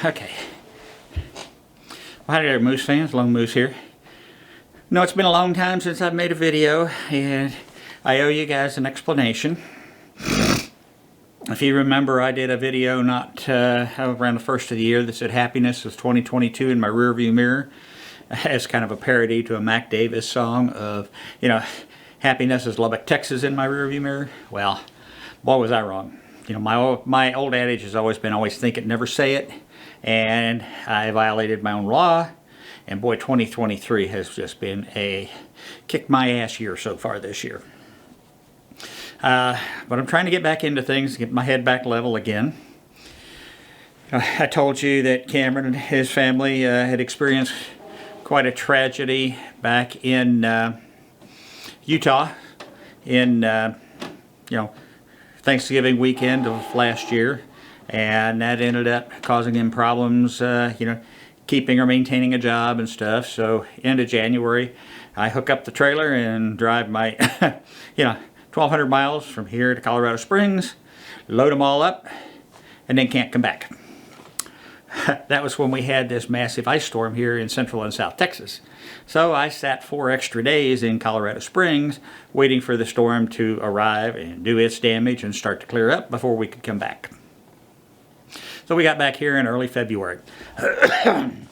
Okay. Well, hi there, Moose fans. Lone Moose here. No, it's been a long time since I've made a video, and I owe you guys an explanation. If you remember, I did a video not around the first of the year that said happiness is 2022 in my rearview mirror, as kind of a parody to a Mac Davis song of, you know, happiness is Lubbock, Texas in my rearview mirror. Well, boy, was I wrong. You know, my old adage has always been always think it, never say it, and I violated my own law. And boy, 2023 has just been a kick my ass year so far this year. But I'm trying to get back into things, get my head back level again. I told you that Cameron and his family had experienced quite a tragedy back in Utah in, Thanksgiving weekend of last year. And that ended up causing him problems, keeping or maintaining a job and stuff. So end of January, I hook up the trailer and drive my, 1,200 miles from here to Colorado Springs, load them all up, and then can't come back. That was when we had this massive ice storm here in Central and South Texas. So I sat 4 extra days in Colorado Springs waiting for the storm to arrive and do its damage and start to clear up before we could come back. So we got back here in early February. And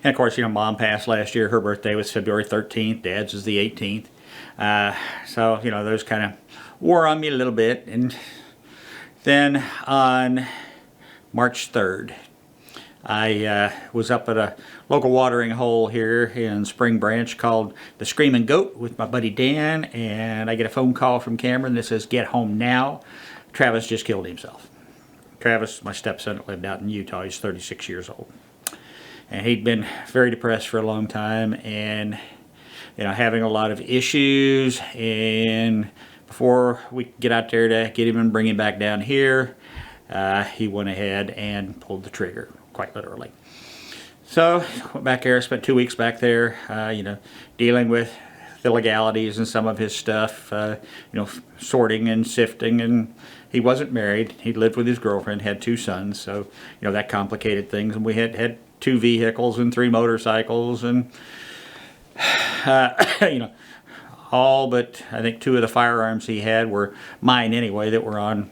of course, Mom passed last year. Her birthday was February 13th. Dad's is the 18th. So, those kind of wore on me a little bit. And then on March 3rd, I was up at a local watering hole here in Spring Branch called the Screaming Goat with my buddy Dan. And I get a phone call from Cameron that says, "Get home now. Travis just killed himself." Travis, my stepson that lived out in Utah, he's 36 years old. And he'd been very depressed for a long time and, having a lot of issues. And before we could get out there to get him and bring him back down here, he went ahead and pulled the trigger, quite literally. So, went back there, spent 2 weeks back there, dealing with the legalities and some of his stuff, sorting and sifting. And he wasn't married. He lived with his girlfriend, had 2 sons, so that complicated things. And we had 2 vehicles and 3 motorcycles, and all but I think 2 of the firearms he had were mine anyway, that were on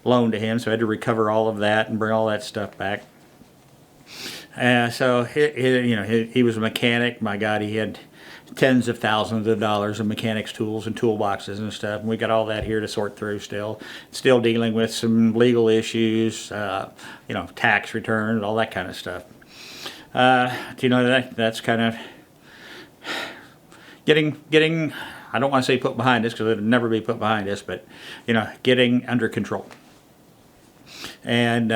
loan to him. So I had to recover all of that and bring all that stuff back. So he was a mechanic. My God, he had tens of thousands of dollars of mechanics tools and toolboxes and stuff, and we got all that here to sort through still dealing with some legal issues, tax returns, all that kind of stuff. That's kind of getting I don't want to say put behind us, because it'll never be put behind us, but getting under control. And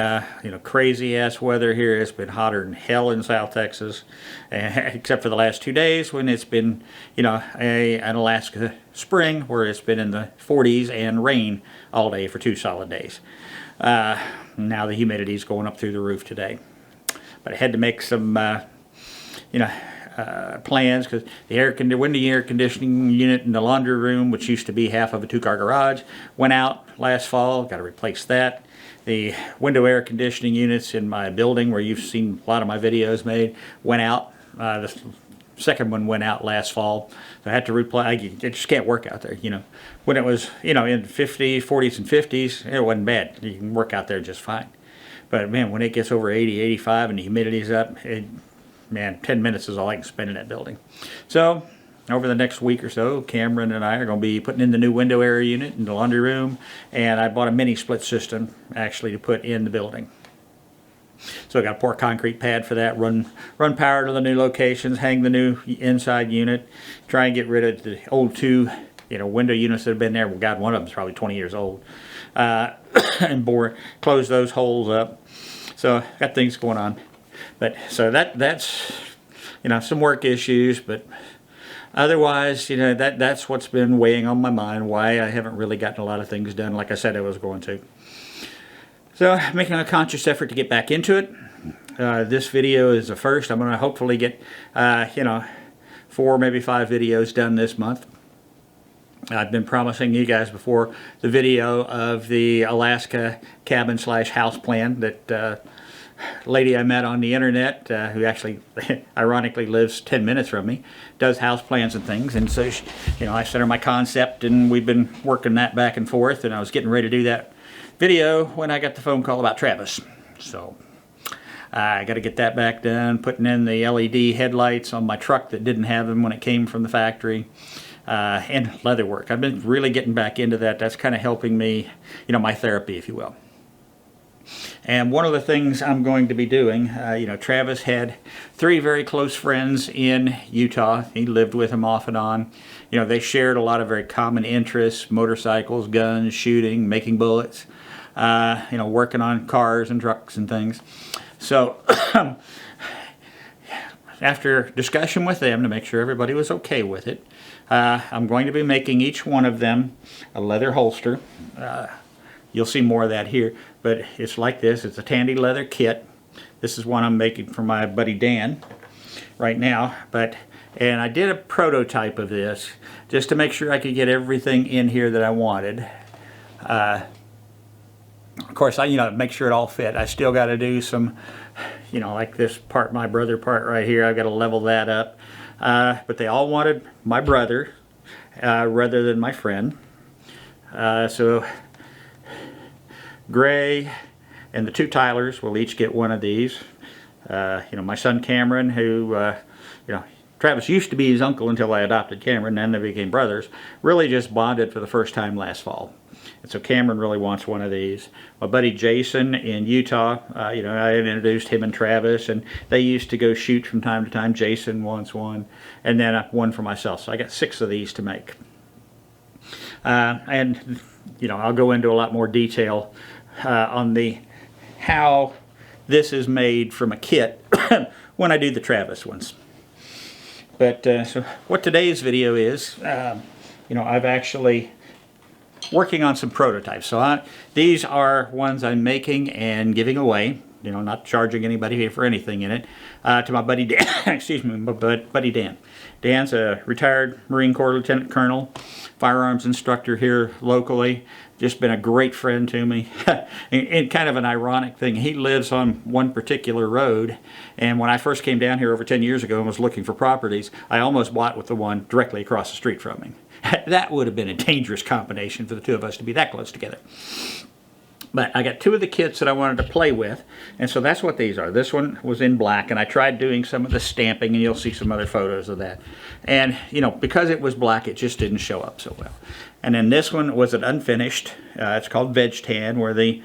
crazy ass weather here. It's been hotter than hell in South Texas, except for the last 2 days when it's been an Alaska spring where it's been in the 40s and rain all day for 2 solid days. Now the humidity's going up through the roof today, but I had to make some plans, because the window air conditioning unit in the laundry room, which used to be half of a 2-car garage, went out last fall. Got to replace that. The window air conditioning units in my building, where you've seen a lot of my videos made, went out. The second one went out last fall. So I had to replace. It just can't work out there. When it was in 40s and 50s, it wasn't bad. You can work out there just fine. But man, when it gets over 80, 85, and the humidity's up, 10 minutes is all I can spend in that building. So over the next week or so, Cameron and I are going to be putting in the new window air unit in the laundry room, and I bought a mini split system actually to put in the building. So I got to pour concrete pad for that, run power to the new locations, hang the new inside unit, try and get rid of the old 2 window units that have been there. Well, God, one of them's probably 20 years old, and close those holes up. So got things going on. But so that's some work issues, but otherwise, that's what's been weighing on my mind, why I haven't really gotten a lot of things done like I said I was going to. So making a conscious effort to get back into it. This video is the first. I'm going to hopefully get 4, maybe 5 videos done this month. I've been promising you guys before the video of the Alaska cabin/house plan that lady I met on the internet, who actually ironically lives 10 minutes from me, does house plans and things. And so she, I sent her my concept, and we've been working that back and forth, and I was getting ready to do that video when I got the phone call about Travis. So I got to get that back done, putting in the LED headlights on my truck that didn't have them when it came from the factory, and leather work. I've been really getting back into that. That's kind of helping me, my therapy, if you will. And one of the things I'm going to be doing, Travis had 3 very close friends in Utah. He lived with them off and on. They shared a lot of very common interests: motorcycles, guns, shooting, making bullets, working on cars and trucks and things. So after discussion with them to make sure everybody was okay with it, I'm going to be making each one of them a leather holster. You'll see more of that here, but it's like this. It's a Tandy Leather kit. This is one I'm making for my buddy Dan right now. And I did a prototype of this just to make sure I could get everything in here that I wanted. Of course, I make sure it all fit. I still got to do some, like this part, my brother part right here. I've got to level that up. But they all wanted my brother rather than my friend. So Gray and the 2 Tylers will each get one of these. My son Cameron, who, Travis used to be his uncle until I adopted Cameron, and then they became brothers, really just bonded for the first time last fall. And so Cameron really wants one of these. My buddy Jason in Utah, I introduced him and Travis, and they used to go shoot from time to time. Jason wants one, and then one for myself. So I got 6 of these to make. And I'll go into a lot more detail on how this is made from a kit when I do the Travis ones. But so what today's video is, I've actually working on some prototypes. So these are ones I'm making and giving away, not charging anybody for anything in it, to my buddy Dan. Excuse me, my buddy Dan. Dan's a retired Marine Corps Lieutenant Colonel, firearms instructor here locally. Just been a great friend to me. And kind of an ironic thing, he lives on one particular road, and when I first came down here over 10 years ago and was looking for properties, I almost bought with the one directly across the street from him. That would have been a dangerous combination for the 2 of us to be that close together. But I got 2 of the kits that I wanted to play with, and so that's what these are. This one was in black, and I tried doing some of the stamping, and you'll see some other photos of that. And, because it was black, it just didn't show up so well. And then this one was an unfinished. It's called Veg Tan, where the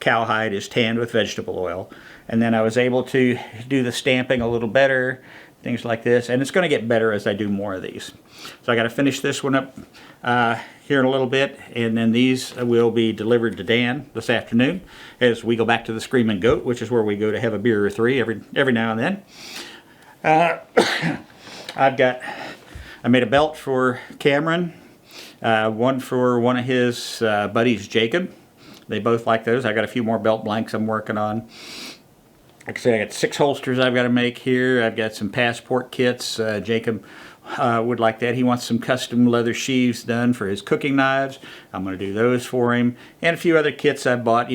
cowhide is tanned with vegetable oil. And then I was able to do the stamping a little better, things like this. And it's going to get better as I do more of these. So I got to finish this one up here in a little bit, and then these will be delivered to Dan this afternoon as we go back to the Screaming Goat, which is where we go to have a beer or 3 every now and then. I made a belt for Cameron, one for one of his buddies, Jacob. They both like those. I got a few more belt blanks I'm working on. Like I say, I got 6 holsters I've got to make here. I've got some passport kits. Jacob would like that. He wants some custom leather sheaths done for his cooking knives. I'm going to do those for him. And a few other kits I bought.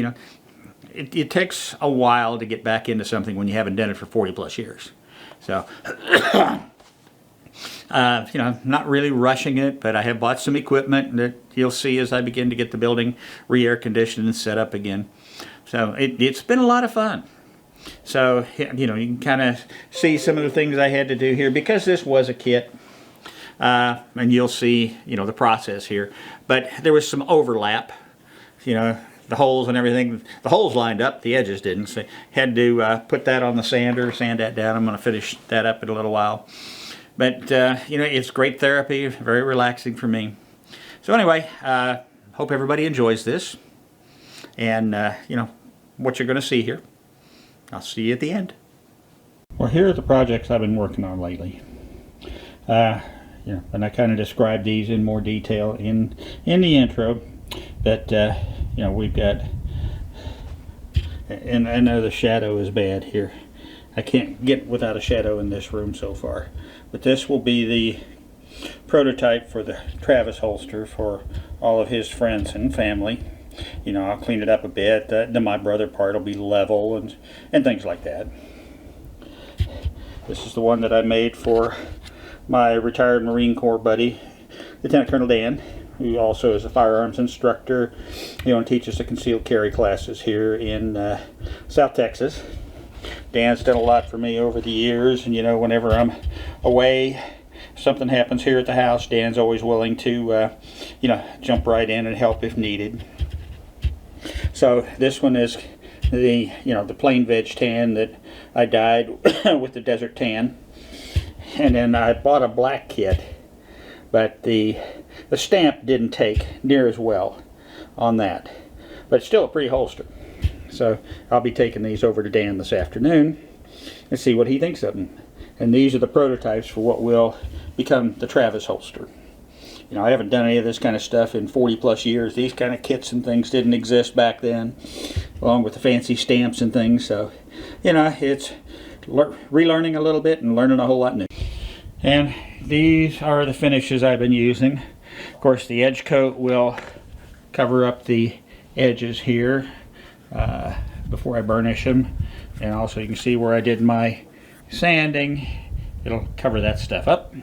It takes a while to get back into something when you haven't done it for 40 plus years. So, I'm not really rushing it, but I have bought some equipment that you'll see as I begin to get the building re-air conditioned and set up again. So it's been a lot of fun. So, you can kind of see some of the things I had to do here because this was a kit. And you'll see, the process here. But there was some overlap, the holes and everything. The holes lined up, the edges didn't. So had to put that on the sander, sand that down. I'm going to finish that up in a little while. But, it's great therapy, very relaxing for me. So anyway, hope everybody enjoys this. And, what you're going to see here. I'll see you at the end. Well, here are the projects I've been working on lately. And I kind of described these in more detail in the intro. But, we've got, and I know the shadow is bad here. I can't get without a shadow in this room so far. But this will be the prototype for the Travis holster for all of his friends and family. you know, I'll clean it up a bit. Then my brother part will be level and things like that. This is the one that I made for my retired Marine Corps buddy, Lieutenant Colonel Dan, who also is a firearms instructor, you know, and teaches the concealed carry classes here in South Texas. Dan's done a lot for me over the years, and you know, whenever I'm away, something happens here at the house, Dan's always willing to, you know, jump right in and help if needed. So this one is the, you know, the plain veg tan that I dyed with the desert tan, and then I bought a black kit, but the stamp didn't take near as well on that, but it's still a pretty holster. So I'll be taking these over to Dan this afternoon and see what he thinks of them. And these are the prototypes for what will become the Travis holster. You know, I haven't done any of this kind of stuff in 40 plus years. These kind of kits and things didn't exist back then, along with the fancy stamps and things. So, you know, it's relearning a little bit and learning a whole lot new. And these are the finishes I've been using. Of course, the edge coat will cover up the edges here before I burnish them. And also you can see where I did my sanding. It'll cover that stuff up.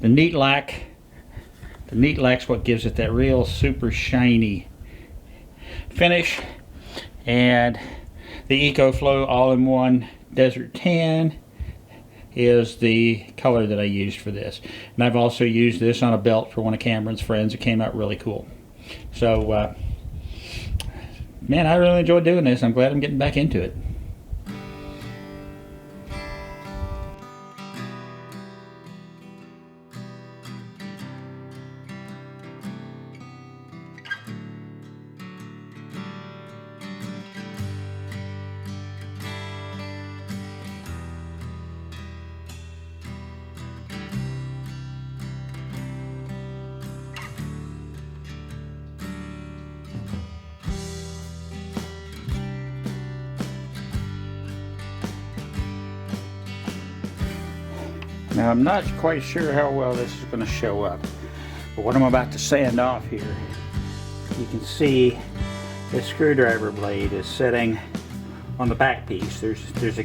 The neat lack's what gives it that real super shiny finish. And the EcoFlow all-in-one desert tan is the color that I used for this. And I've also used this on a belt for one of Cameron's friends. It came out really cool. So man, I really enjoyed doing this. I'm glad I'm getting back into it. Now I'm not quite sure how well this is going to show up, but what I'm about to sand off here, you can see the screwdriver blade is sitting on the back piece. There's a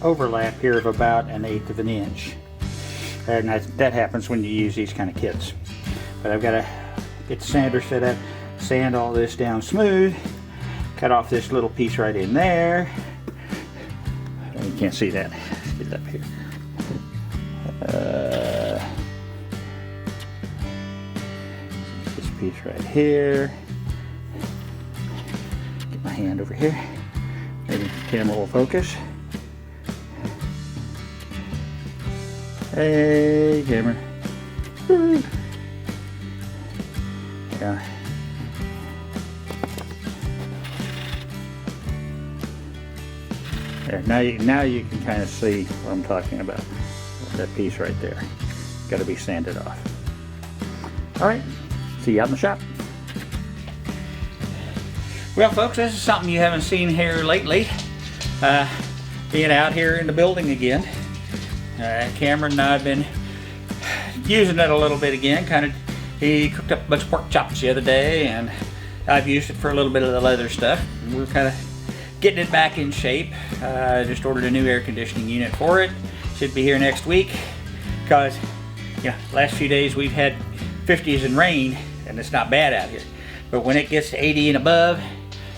overlap here of about 1/8 of an inch, and that happens when you use these kind of kits. But I've got to get the sander set up, sand all this down smooth, cut off this little piece right in there. You can't see that. Let's get it up here. This piece right here. Get my hand over here. Maybe the camera will focus. Hey, camera. Woo. Yeah. There, now you can kind of see what I'm talking about. That piece right there. Got to be sanded off. Alright, see you out in the shop. Well folks, this is something you haven't seen here lately. Being out here in the building again. Cameron and I have been using it a little bit again. He cooked up a bunch of pork chops the other day, and I've used it for a little bit of the leather stuff. We're kind of getting it back in shape. Just ordered a new air conditioning unit for it. Should be here next week, because last few days we've had 50s and rain, and it's not bad out here. But when it gets to 80 and above,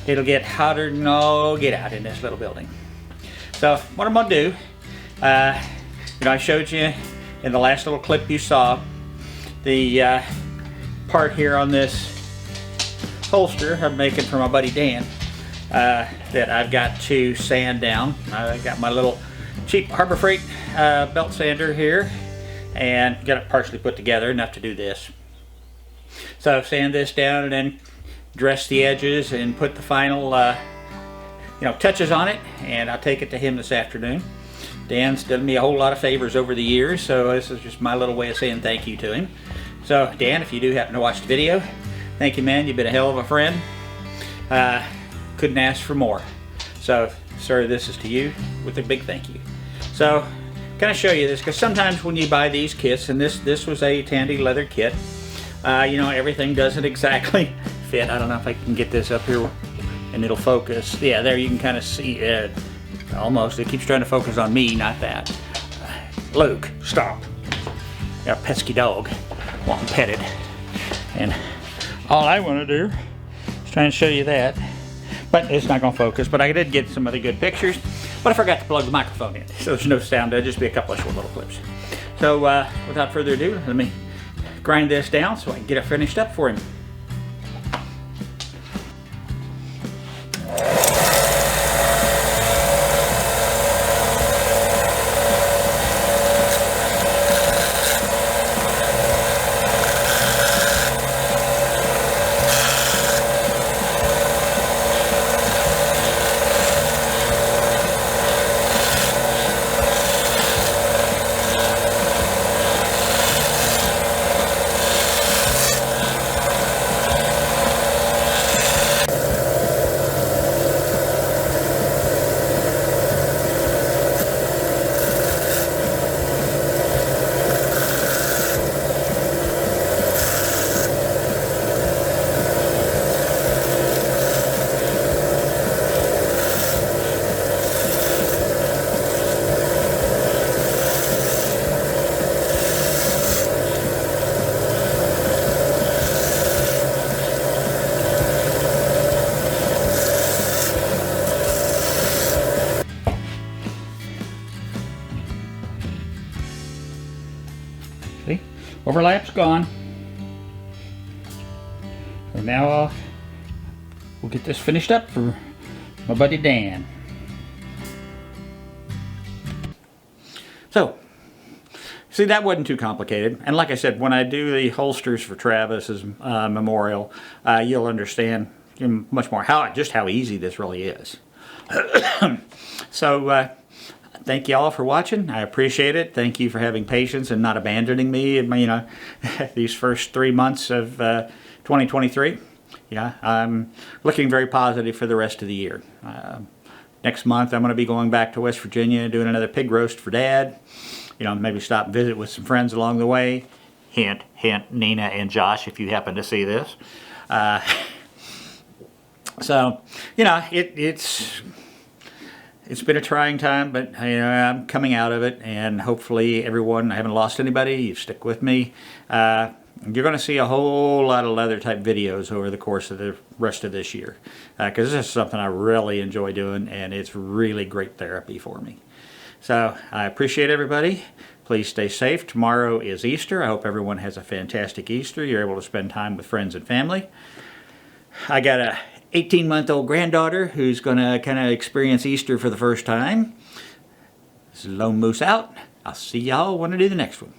it'll get hotter than all get out in this little building. So what I'm gonna do, I showed you in the last little clip you saw the part here on this holster I'm making for my buddy Dan that I've got to sand down. I got my little cheap Harbor Freight belt sander here, and got it partially put together enough to do this. So sand this down and then dress the edges and put the final touches on it, and I'll take it to him this afternoon. Dan's done me a whole lot of favors over the years, so this is just my little way of saying thank you to him. So Dan, if you do happen to watch the video, thank you, man. You've been a hell of a friend. Couldn't ask for more. So sir, this is to you with a big thank you. So kind of show you this, because sometimes when you buy these kits, and this was a Tandy Leather kit, everything doesn't exactly fit. I don't know if I can get this up here and it'll focus. Yeah, there you can kind of see it. Almost. It keeps trying to focus on me, not that. Luke, stop. Got a pesky dog wanting petted. And all I want to do is try and show you that. But it's not going to focus. But I did get some other good pictures. But I forgot to plug the microphone in. So there's no sound. There'll just be a couple of short little clips. So without further ado, let me grind this down so I can get it finished up for him. See? Overlap's gone. So now we'll get this finished up for my buddy Dan. So, see, that wasn't too complicated. And like I said, when I do the holsters for Travis's memorial, you'll understand much more just how easy this really is. So, thank you all for watching. I appreciate it. Thank you for having patience and not abandoning me in my, these first 3 months of 2023. Yeah, I'm looking very positive for the rest of the year. Next month I'm going to be going back to West Virginia, doing another pig roast for Dad. Maybe stop and visit with some friends along the way. Hint, hint, Nina and Josh, if you happen to see this. So, it's been a trying time, but I'm coming out of it, and hopefully everyone, I haven't lost anybody, you stick with me. You're going to see a whole lot of leather type videos over the course of the rest of this year, because this is something I really enjoy doing, and it's really great therapy for me. So I appreciate everybody. Please stay safe. Tomorrow is Easter. I hope everyone has a fantastic Easter. You're able to spend time with friends and family. I got a 18-month-old granddaughter who's going to kind of experience Easter for the first time. This is Lone Moose out. I'll see y'all when I do the next one.